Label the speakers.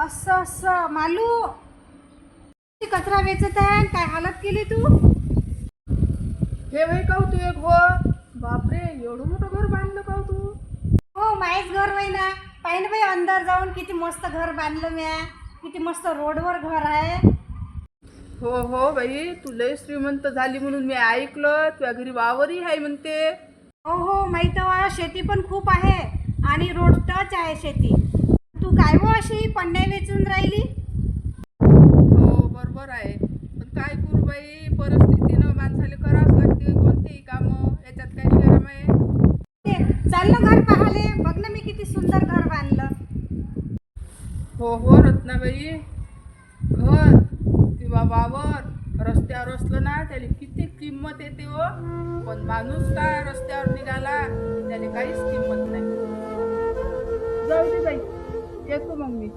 Speaker 1: असं असं मालू कचरा वेचत आहे काय हालत केली तू?
Speaker 2: हे वय का तू एक हो बापरे एवढं मोठं घर बांधलं का तू?
Speaker 1: हो माहीच घर वय ना. पाहिलं बाई अंदर जाऊन किती मस्त घर बांधलं म्या. किती मस्त रोडवर घर आहे.
Speaker 2: हो हो बाई तू लय श्रीमंत झाली म्हणून मी ऐकलं तुझ्या घरी वावरही आहे म्हणते.
Speaker 1: हो हो माहीत आहे. शेती पण खूप आहे आणि रोड टच आहे शेती. तू काय हो अशी पन्न्या वेचून राहिली?
Speaker 2: हो बरोबर आहे पण काय करू बाई परिस्थितीनं माणसाला करावंच लागते कोणतेही कामं याच्यात काही शरम आहे.
Speaker 1: चाल ना घर पाहाले. बघ ना मी किती सुंदर घर बांधलं.
Speaker 2: हो हो रत्नाबाई घर किंवा वावर रस्त्यावर असलं ना त्याला किती किंमत येते हो पण माणूस काय रस्त्यावर निघाला त्याला काहीच किंमत नाही. जाऊ दे बाई येतो मग मी.